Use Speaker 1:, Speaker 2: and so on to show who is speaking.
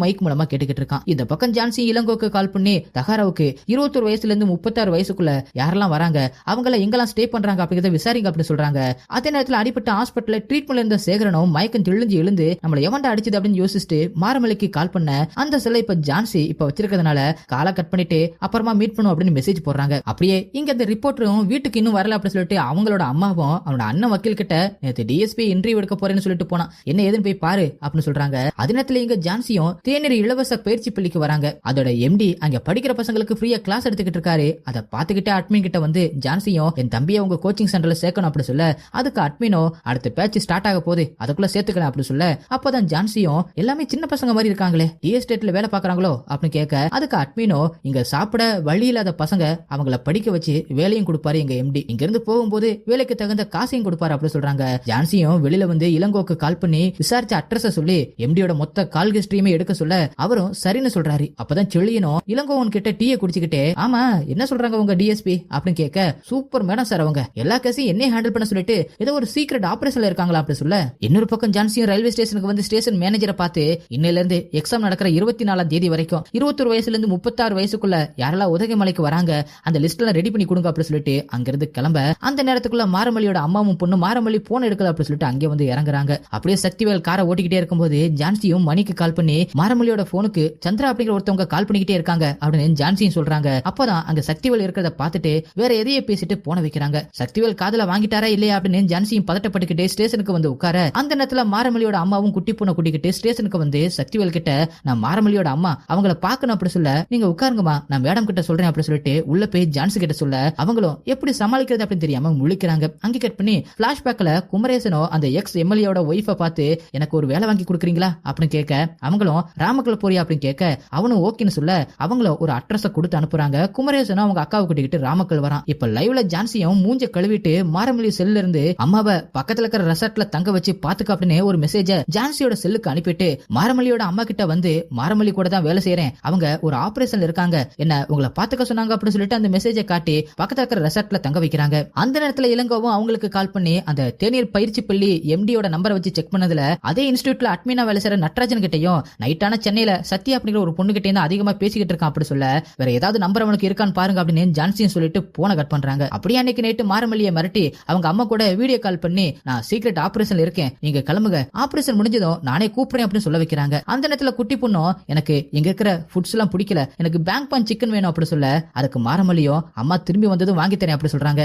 Speaker 1: Mic மூலமா கேட்டுக்கிட்டு இருக்கான். இந்த பக்கம் ஜான்சி இளங்கோக்கு கால் பண்ணி தகாராவுக்கு 21 வயசுல இருந்து 36 வயசுக்குள்ள யாரெல்லாம் வராங்க, அவங்கள எங்கெல்லாம் ஸ்டே பண்றாங்க அப்படிங்கறத விசாரிங்க அப்படின்னு சொல்றாங்க. அதே நேரத்துல அடிப்பட்ட ஹாஸ்பிட்டல்ல ட்ரீட்மெண்ட்ல இருந்த சேகரனும் மயக்கம் தெளிஞ்சு எழுந்து நம்மள எவன்டா அடிச்சது அப்படின்னு யோசிச்சுட்டு மாரமலைக்கு கால் பண்ண அந்த செல்லை இப்ப ஜான்சி இப்ப வச்சிருக்கிறதுனால காலை கட் பண்ணிட்டு அப்புறமா மீட் பண்ணும் அப்படின்னு மெசேஜ் போடுறாங்க. அப்படியே இங்க இந்த ரிப்போர்ட்டரும் வீட்டுக்கு இன்னும் வரல அப்படின்னு சொல்லிட்டு அவங்களோட அம்மாவும் அவனோட அண்ணன் வக்கீல் கிட்ட நேத்து டிஎஸ்பி இன்டர்வியூ எடுக்க போறேன்னு சொல்லிட்டு போனா, என்ன ஏதுன்னு போய் பாரு அப்படின்னு சொல்றாங்க. அதே நேரத்துல இங்க ஜான்சியும் தேநீர் இலவச பயிற்சி பள்ளிக்கு வராங்க. அதோட எம்டி அங்க படிக்கிற பசங்களுக்கு ஃப்ரீயா கிளாஸ் எடுத்துக்கிட்டு இருக்காரு. அதை பாத்துக்கிட்டே அட்மின் கிட்ட வந்து ஜான்சியும் என் தம்பியை உங்க கோச்சிங் சென்டர்ல சேர்க்கணும் அப்படி சொல்ல, அதுக்கு அட்மினோ அடுத்த பேட்ச் ஸ்டார்ட் ஆக போகுது அதுக்குள்ள சேர்த்துக்கலாம் அப்படி சொல்ல, அப்பதான் ஜான்சியும் எல்லாமே சின்ன பசங்க மாதிரி இருக்காங்களே, டி எஸ்டேட்ல வேலை பாக்குறாங்களோ அப்படின்னு கேட்க, அதுக்கு அட்மினோ இங்க சாப்பிட வழி இல்லாத பசங்க அவங்கள படிக்க வச்சு வேலையும் கொடுப்பாரு எங்க எம்டி, இங்க இருந்து போகும்போது வேலைக்கு தகுந்த காசையும் கொடுப்பாரு அப்படி சொல்றாங்க. ஜான்சியும் வெளியில வந்து இளங்கோக்கு கால் பண்ணி விசாரிச்ச அட்ரஸ் சொல்லி எம்டியோட மொத்த கால் ஹிஸ்டரியுமே எடுக்க சொல்ல அவரும் சரின்னு சொல்றாரு. அப்பதான் செழியனும் இளங்கோவன் கிட்ட டீயை குடிச்சுக்கிட்டே, ஆமா என்ன சொல்றாங்க உங்க டிஎஸ்பி அப்படின்னு கேட்க, சூப்பர் மேடம் சார், அவங்க எல்லா கேஸையும் என்ன ஹேண்டில் பண்ண சொல்லிட்டு ஏதோ ஒரு சீக்ரெட் ஆபரேஷன்ல இருக்காங்களா அப்படி சொல்ல, இன்னொரு பக்கம் ஜான்சியும் ரயில்வே ஸ்டேஷனுக்கு வந்து ஸ்டேஷன் மேனேஜரை பார்த்து இன்னையில இருந்து எக்ஸாம் நடக்கிற 24ஆம் தேதி வரைக்கும் 21 வயசுல இருந்து 36 வயசுக்குள்ள யாரெல்லாம் உதகைமலைக்கு வராங்க அந்த லிஸ்ட்ல ரெடி பண்ணி கொடுங்க அப்படி சொல்லிட்டு அங்கிருந்து கிளம்ப, அந்த நேரத்துக்குள்ள மாரமல்லியோட அம்மாவும் பொண்ணு மாரமல்லி போன் எடுக்கல அப்படி சொல்லிட்டு அங்கே வந்து இறங்குறாங்க. அப்படியே சக்திவேல் காரை ஓட்டிக்கிட்டே இருக்கும்போது ஜான்சியும் மணிக்கு கால் பண்ணி மாரமல்லியோட போனுக்கு சந்திரா அப்படிங்கிற ஒருத்தவங்க கால் பண்ணிக்கிட்டே இருக்காங்க அப்படின்னு ஜான்சியும் சொல்றாங்க. அப்பதான் அங்க சக்திவேல் இருக்கிறத பார்த்துட்டு வேற எதையே பேசிட்டு போன வைக்கிறாங்க. சக்திவேல் காதல வாங்கிட்டாரா இல்லையா அப்படின்னு ஜான்சியும் பதட்டப்பட்டுக்கிட்டு ஸ்டேஷனுக்கு வந்து உட்கார, அந்த நேரத்துல மாரமல்லியோட அம்மாவும் குட்டி பூனை கூட்டிக்கிட்டு ஸ்டேஷனுக்கு வந்து சக்திவேல் கிட்ட, நான் மாரமல்லியோட அம்மா அவங்கள பாக்கணும் அப்படி சொல்ல, நீங்க உட்காருங்கம்மா நான் மேடம் கிட்ட சொல்றேன் அப்படி சொல்லிட்டு உள்ள போய் ஜான்சி கிட்ட சொல்ல, அவங்களும் எப்படி சமாளிக்கிறது அப்படின்னு தெரியாம முழிக்கிறாங்க. அங்க கட் பண்ணி பிளாஷ்பேக்ல குமரேசனோ அந்த எக்ஸ் எம்எல்ஏவோட ஒய்ஃபை பார்த்து எனக்கு ஒரு வேலை வாங்கி கொடுக்குறீங்களா அப்படின்னு கேட்க, அவங்களும் ராமக்கல போறியா அப்படின்னு கேட்க அவனும் ஓகேன்னு சொல்ல அவங்கள ஒரு அட்ரஸ கொடுத்து அனுப்புறாங்க. குமரேசனும் அவங்க அக்காவை கூட்டிக்கிட்டு ராமக்கல் வரான். இப்ப லைவ்ல ஜான்சியும் மூஞ்ச கழுவிட்டு மாரமல்லி செல்ல இருந்து அம்மாவை பக்கத்துல இருக்கிற ரெசார்ட்ல தங்க வச்சு பாத்துக்க அப்படின்னு ஒரு மெசேஜ ஜான்சியோட செல்லுக்கு அனுப்பிட்டு மாரமல்லியோட அம்மா கிட்ட வந்து மாரமல்லி கூட தான் வேலை செய்யறேன், அவங்க ஒரு ஆபரேஷன்ல இருக்காங்க, என்ன உங்களை பாத்துக்க சொன்னாங்க அப்படின்னு சொல்லிட்டு அந்த மெசேஜை காட்டி பக்கத்துல இருக்கிற ரெசார்ட்ல தங்க வைக்கிறாங்க. அந்த நேரத்துல இளங்கோவும் அவங்களுக்கு கால் பண்ணி அந்த தேநீர் பயிற்சி பள்ளி எம்டியோட நம்பரை வச்சு செக் பண்ணதுல அதே இன்ஸ்டிடியூட்ல அட்மினா வேலை செய்யற நட்ராஜன் கிட்டையும் நைட்டான சென்னையில சத்யா அப்படிங்கிற ஒரு பொண்ணு கிட்டே அதிகமா பேசிக்கிட்டு இருக்கான் அப்படி சொல்ல, வேற ஏதாவது நம்பர் அவனுக்கு இருக்கான்னு பாருங்க அப்படின்னு ஜான்சியும் சொல்லிட்டு போன கட் பண்றாங்க. அப்படியே அன்னைக்கு நைட்டு மாரமல்லியை மிரட்டி அவங்க அம்மா கூட வீடியோ கால் பண்ணி நான் சீக்ரெட் ஆபரேஷன்ல இருக்கேன், நீங்க கிளம்புங்க, ஆபரேஷன் முடிஞ்சதும் நானே கூப்பிடுறேன் அப்படின்னு சொல்ல வைக்கிறாங்க. அந்த நேரத்துல குட்டி பொண்ணும் எனக்கு இங்க இருக்கிற ஃபுட்ஸ் எல்லாம் பிடிக்கல, எனக்கு பேங்க் பான் சிக்கன் வேணும் அப்படி சொல்ல, அதுக்கு மாரமல்லியும் அம்மா திரும்பி வந்ததும் வாங்கி தரேன் அப்படி சொல்றாங்க.